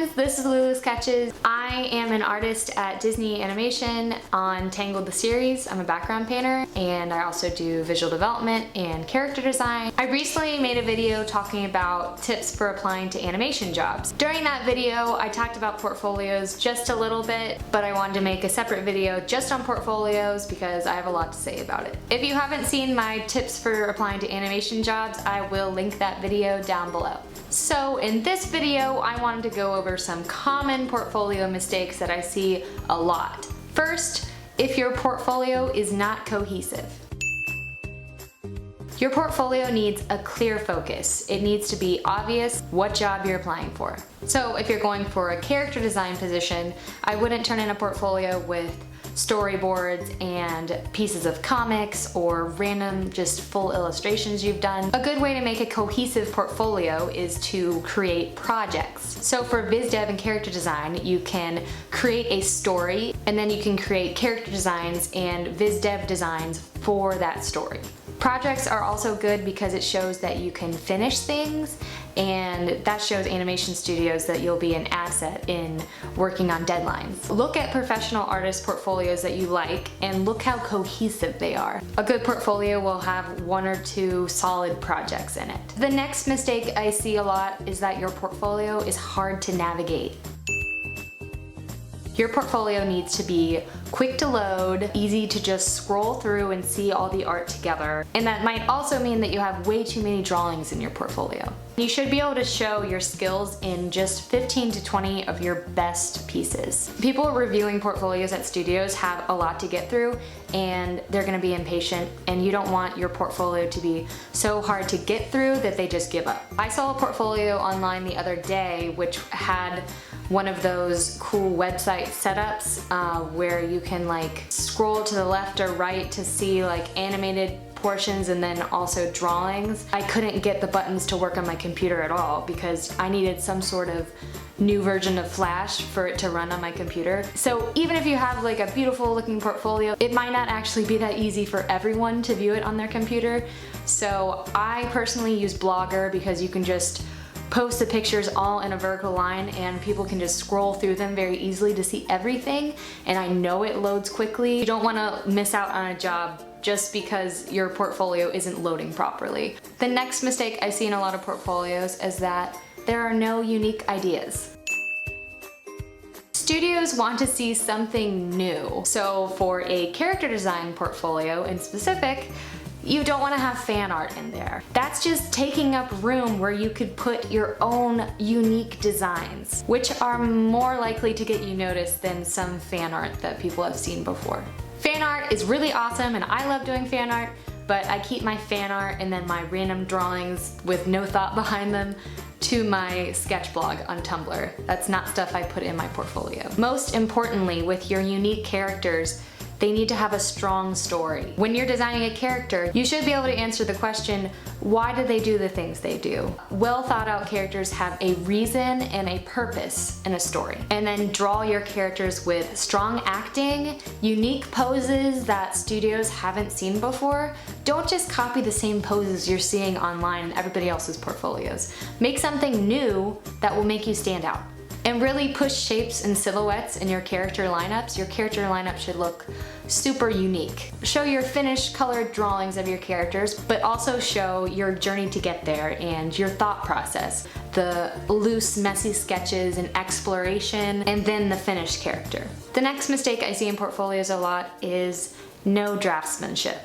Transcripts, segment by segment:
friends, this is Lulu Sketches. I am an artist at Disney Animation on Tangled the series. I'm a background painter and I also do visual development and character design. I recently made a video talking about tips for applying to animation jobs. During that video, I talked about portfolios just a little bit, but I wanted to make a separate video just on portfolios because I have a lot to say about it. If you haven't seen my tips for applying to animation jobs, I will link that video down below. So in this video, I wanted to go over some common portfolio mistakes that I see a lot. First, if your portfolio is not cohesive. Your portfolio needs a clear focus. It needs to be obvious what job you're applying for. So if you're going for a character design position, I wouldn't turn in a portfolio with storyboards and pieces of comics or random just full illustrations you've done. A good way to make a cohesive portfolio is to create projects. So for biz dev and character design, you can create a story and then you can create character designs and viz dev designs for that story. Projects are also good because it shows that you can finish things, and that shows animation studios that you'll be an asset in working on deadlines. Look at professional artist portfolios that you like and look how cohesive they are. A good portfolio will have one or two solid projects in it. The next mistake I see a lot is that your portfolio is hard to navigate. Your portfolio needs to be quick to load, easy to just scroll through and see all the art together. And that might also mean that you have way too many drawings in your portfolio. You should be able to show your skills in just 15 to 20 of your best pieces. People reviewing portfolios at studios have a lot to get through and they're gonna be impatient, and you don't want your portfolio to be so hard to get through that they just give up. I saw a portfolio online the other day which had one of those cool website setups where you can like scroll to the left or right to see like animated portions and then also drawings. I couldn't get the buttons to work on my computer at all because I needed some sort of new version of Flash for it to run on my computer. So even if you have like a beautiful looking portfolio, it might not actually be that easy for everyone to view it on their computer. So I personally use Blogger because you can just post the pictures all in a vertical line and people can just scroll through them very easily to see everything, and I know it loads quickly. You don't want to miss out on a job just because your portfolio isn't loading properly. The next mistake I see in a lot of portfolios is that there are no unique ideas. Studios want to see something new. So for a character design portfolio in specific, you don't want to have fan art in there. That's just taking up room where you could put your own unique designs, which are more likely to get you noticed than some fan art that people have seen before. Fan art is really awesome and I love doing fan art, but I keep my fan art and then my random drawings with no thought behind them to my sketch blog on Tumblr. That's not stuff I put in my portfolio. Most importantly, with your unique characters, they need to have a strong story. When you're designing a character, you should be able to answer the question, why do they do the things they do? Well thought out characters have a reason and a purpose in a story. And then draw your characters with strong acting, unique poses that studios haven't seen before. Don't just copy the same poses you're seeing online in everybody else's portfolios. Make something new that will make you stand out. And really push shapes and silhouettes in your character lineups. Your character lineup should look super unique. Show your finished colored drawings of your characters, but also show your journey to get there and your thought process. The loose, messy sketches and exploration, and then the finished character. The next mistake I see in portfolios a lot is no draftsmanship.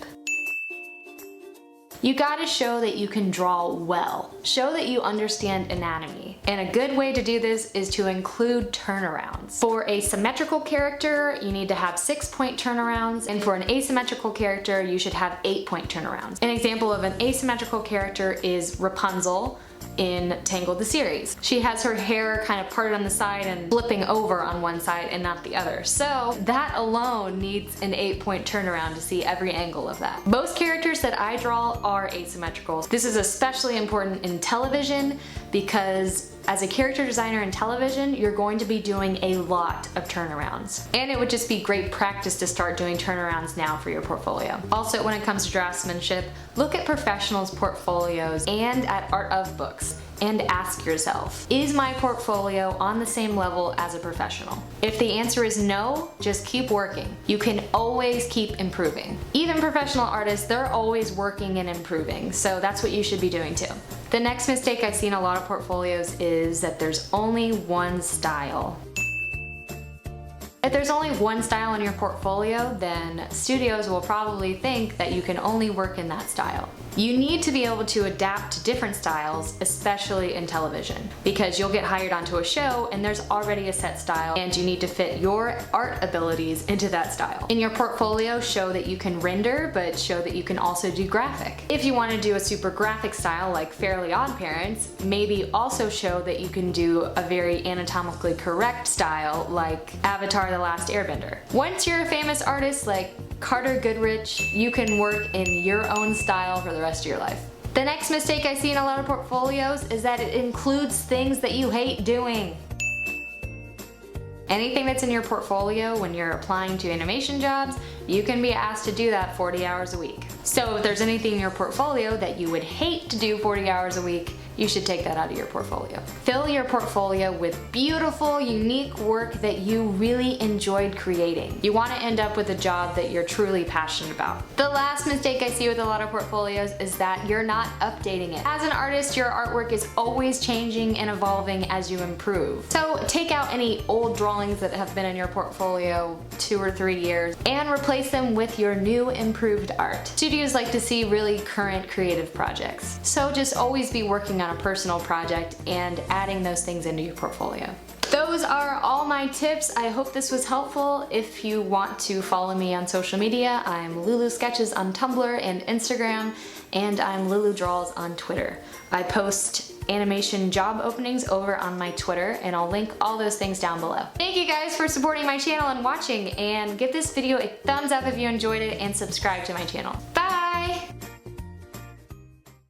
You gotta show that you can draw well. Show that you understand anatomy. And a good way to do this is to include turnarounds. For a symmetrical character, you need to have 6-point turnarounds, and for an asymmetrical character, you should have 8-point turnarounds. An example of an asymmetrical character is Rapunzel in Tangled the series. She has her hair kind of parted on the side and flipping over on one side and not the other. So that alone needs an 8-point turnaround to see every angle of that. Most characters that I draw are asymmetrical. This is especially important in television because as a character designer in television, you're going to be doing a lot of turnarounds. And it would just be great practice to start doing turnarounds now for your portfolio. Also, when it comes to draftsmanship, look at professionals' portfolios and at art of books. and ask yourself, is my portfolio on the same level as a professional? If the answer is no, just keep working. You can always keep improving. Even professional artists, they're always working and improving, so that's what you should be doing too. The next mistake I see in a lot of portfolios is that there's only one style. If there's only one style in your portfolio, then studios will probably think that you can only work in that style. You need to be able to adapt to different styles, especially in television, because you'll get hired onto a show and there's already a set style and you need to fit your art abilities into that style. In your portfolio, show that you can render, but show that you can also do graphic. If you want to do a super graphic style like Fairly Odd Parents, maybe also show that you can do a very anatomically correct style like Avatar: The Last Airbender. Once you're a famous artist like Carter Goodrich, you can work in your own style for the rest of your life. The next mistake I see in a lot of portfolios is that it includes things that you hate doing. Anything that's in your portfolio when you're applying to animation jobs, you can be asked to do that 40 hours a week. So if there's anything in your portfolio that you would hate to do 40 hours a week, you should take that out of your portfolio. Fill your portfolio with beautiful, unique work that you really enjoyed creating. You want to end up with a job that you're truly passionate about. The last mistake I see with a lot of portfolios is that you're not updating it. As an artist, your artwork is always changing and evolving as you improve. So take out any old drawings that have been in your portfolio 2 or 3 years and replace them with your new improved art. Studios like to see really current creative projects. So just always be working on a personal project and adding those things into your portfolio. Those are all my tips. I hope this was helpful. If you want to follow me on social media, I'm Lulu Sketches on Tumblr and Instagram, and I'm Lulu Draws on Twitter. I post animation job openings over on my Twitter, and I'll link all those things down below. Thank you guys for supporting my channel and watching, and give this video a thumbs up if you enjoyed it and subscribe to my channel. Bye!